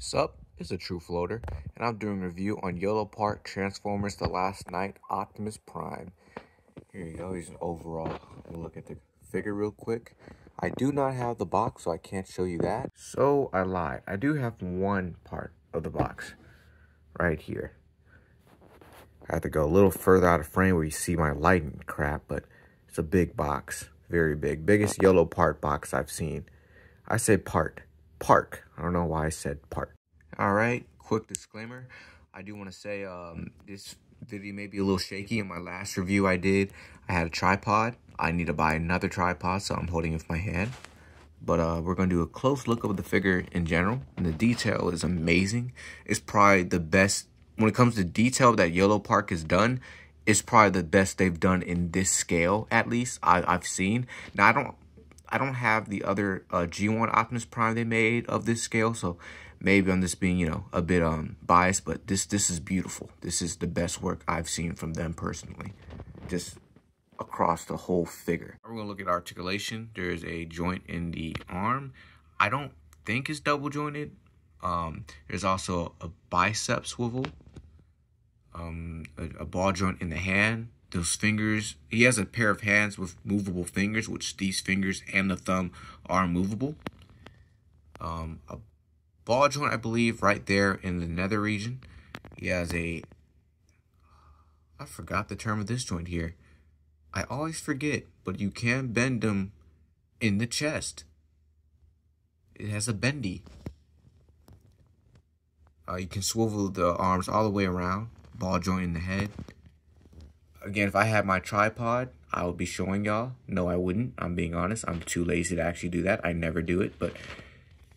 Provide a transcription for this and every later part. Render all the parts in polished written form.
Sup, it's a true floater, and I'm doing a review on Yolopark Transformers The Last Night Optimus Prime. Here you go, here's an overall look at the figure real quick. I do not have the box, so I can't show you that. So I lied. I do have one part of the box right here. I have to go a little further out of frame where you see my lighting crap, but it's a big box, very big. Biggest Yolopark box I've seen. I said park. I don't know why I said part. All right, quick disclaimer. I do want to say this video may be a little shaky. In my last review I did, I had a tripod. I need to buy another tripod, so I'm holding it with my hand. But we're going to do a close look of the figure in general. And the detail is amazing. It's probably the best, when it comes to detail that Yolopark has done, it's probably the best they've done in this scale, at least I've seen. Now, I don't have the other G1 Optimus Prime they made of this scale, so maybe I'm just being, a bit biased, but this is beautiful. This is the best work I've seen from them personally, just across the whole figure. We're gonna look at articulation. There's a joint in the arm. I don't think it's double jointed. There's also a bicep swivel, a ball joint in the hand. Those fingers, he has a pair of hands with movable fingers, which these fingers and the thumb are movable. A ball joint, I believe, right there in the nether region. He has I forgot the term of this joint here. I always forget, but you can bend them in the chest. It has a bendy. You can swivel the arms all the way around. Ball joint in the head. Again, if I had my tripod, I would be showing y'all. No, I wouldn't. I'm being honest. I'm too lazy to actually do that. I never do it, but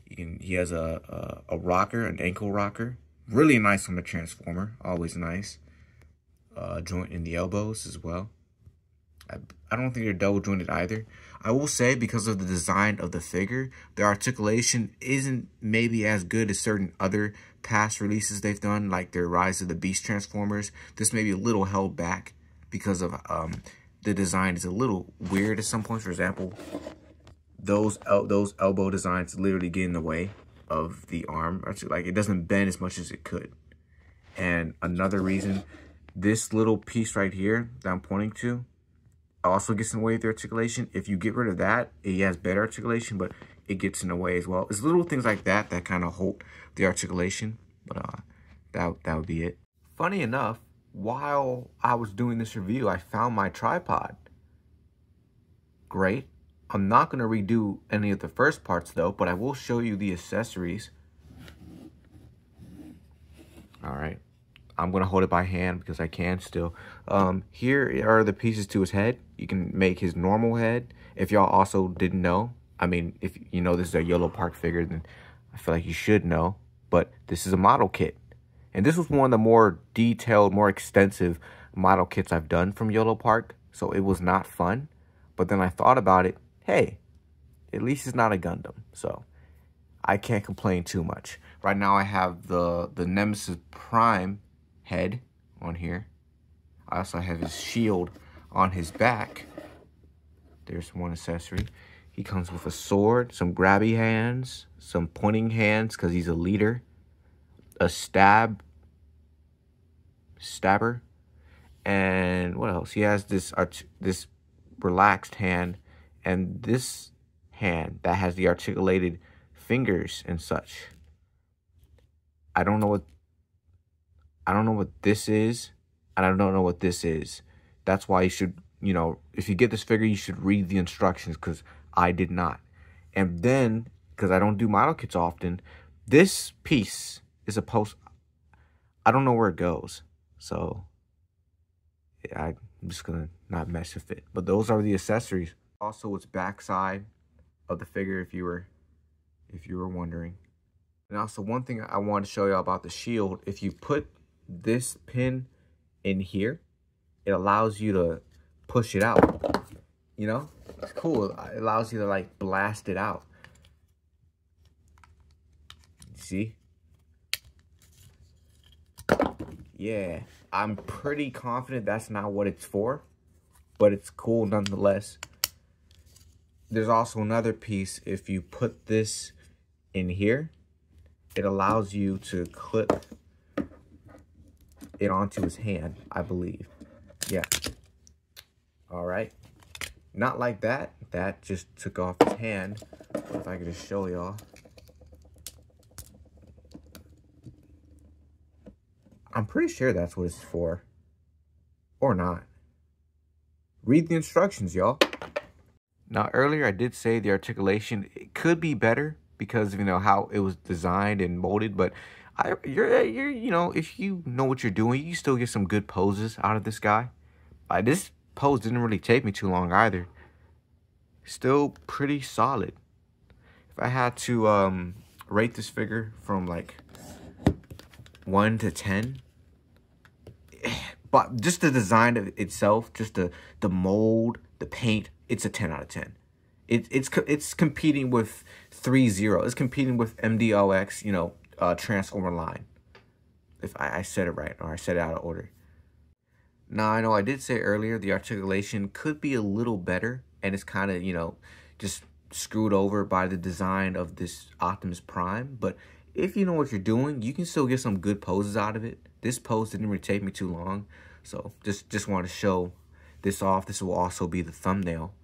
he has a rocker, an ankle rocker. Really nice on the Transformer. Always nice. Joint in the elbows as well. I don't think they're double jointed either. I will say, because of the design of the figure, the articulation isn't maybe as good as certain other past releases they've done, like their Rise of the Beast Transformers. This may be a little held back because of the design is a little weird at some points. For example, those elbow designs literally get in the way of the arm. Actually, like, it doesn't bend as much as it could. And another reason, this little piece right here that I'm pointing to also gets in the way of the articulation. If you get rid of that, it has better articulation, but it gets in the way as well. It's little things like that that kind of halt the articulation, but that would be it. Funny enough, while I was doing this review, I found my tripod. Great. I'm not going to redo any of the first parts though, but I will show you the accessories. All right. I'm going to hold it by hand because I can still. Here are the pieces to his head. You can make his normal head. If y'all also didn't know, I mean, if you know this is a Yolopark figure, then I feel like you should know. But this is a model kit. And this was one of the more detailed, more extensive model kits I've done from Yolopark. So it was not fun. But then I thought about it. Hey, at least it's not a Gundam. So I can't complain too much. Right now I have the Nemesis Prime head on here. I also have his shield on his back. There's one accessory. He comes with a sword, some grabby hands, some pointing hands because he's a leader, a stabber, and what else? He has this relaxed hand and this hand that has the articulated fingers and such. I don't know what this is, and I don't know what this is. That's why you should, if you get this figure, you should read the instructions, because I did not. And then, because I don't do model kits often, this piece is I don't know where it goes. So, yeah, I'm just going to not mess with it. But those are the accessories. Also, it's backside of the figure, if you were wondering. And also, one thing I wanted to show you about the shield, if you put this pin in here, it allows you to push it out. It's cool. It allows you to like blast it out. See? Yeah, I'm pretty confident that's not what it's for, but it's cool nonetheless. There's also another piece. If you put this in here, it allows you to clip it onto his hand, I believe. Yeah. All right. Not like that. That just took off his hand. But if I could just show y'all. I'm pretty sure that's what it's for. Or not. Read the instructions, y'all. Now, earlier I did say the articulation it could be better because of, how it was designed and molded, but you're if you know what you're doing, you still get some good poses out of this guy. This pose didn't really take me too long either. Still pretty solid. If I had to rate this figure from like 1 to 10, but just the design of itself, just the mold, the paint, it's a 10 out of 10. It's competing with 3-0. It's competing with MDOX, Transformer line. If I said it right, or I said it out of order. Now, I know I did say earlier the articulation could be a little better, and it's kind of, just screwed over by the design of this Optimus Prime. But if you know what you're doing, you can still get some good poses out of it. This pose didn't really take me too long, so just want to show this off. This will also be the thumbnail.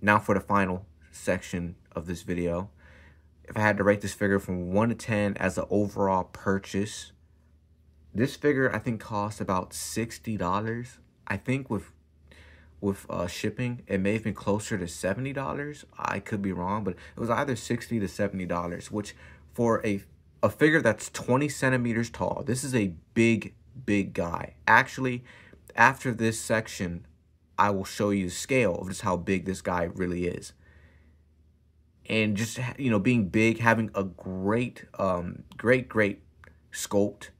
Now for the final section of this video. If I had to rate this figure from 1 to 10 as an overall purchase, this figure I think cost about $60. I think with shipping, it may have been closer to $70. I could be wrong, but it was either $60 to $70, which for a figure that's 20 centimeters tall, this is a big guy. Actually, after this section, I will show you the scale of just how big this guy really is. And just, being big, having a great sculpt,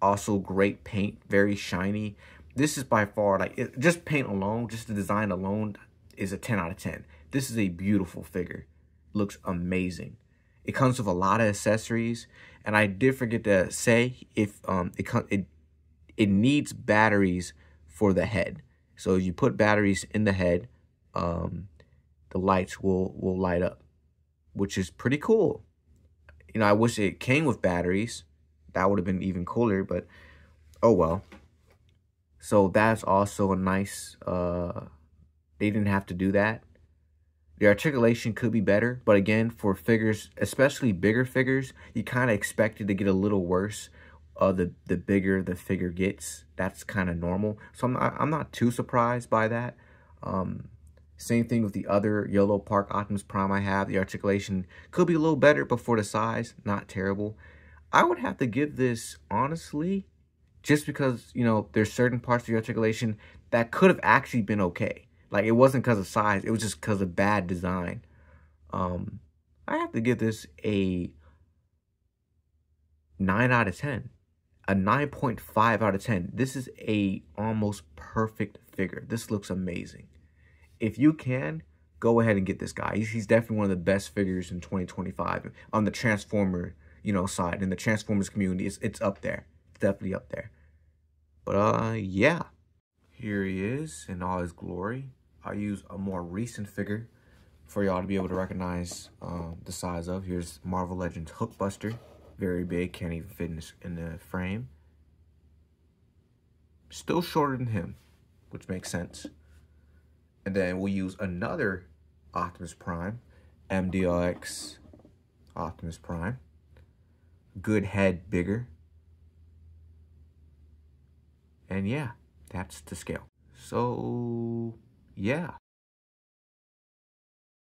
also great paint, very shiny. This is by far, just paint alone, just the design alone is a 10 out of 10. This is a beautiful figure. Looks amazing. It comes with a lot of accessories, and I did forget to say if it needs batteries for the head. So if you put batteries in the head, the lights will light up, which is pretty cool. I wish it came with batteries. That would have been even cooler, but oh well. So that's also a nice, they didn't have to do that. The articulation could be better, but again, for figures, especially bigger figures, you kind of expect it to get a little worse. The bigger the figure gets, that's kind of normal. So I'm not too surprised by that. Same thing with the other Yolopark Optimus Prime I have. The articulation could be a little better, but for the size, not terrible. I would have to give this, honestly, just because, there's certain parts of the articulation that could have actually been okay. Like, it wasn't because of size. It was just because of bad design. I have to give this a 9 out of 10. A 9.5 out of 10. This is a almost perfect figure. This looks amazing. If you can, go ahead and get this guy. He's definitely one of the best figures in 2025 on the Transformer, side. In the Transformers community, it's up there. It's definitely up there. But, yeah. Here he is in all his glory. I'll use a more recent figure for y'all to be able to recognize the size of. Here's Marvel Legends Hookbuster. Very big, can't even fit in the frame. Still shorter than him, which makes sense. And then we'll use another Optimus Prime, MDOX Optimus Prime. Good head, bigger. And yeah, that's the scale. So, yeah.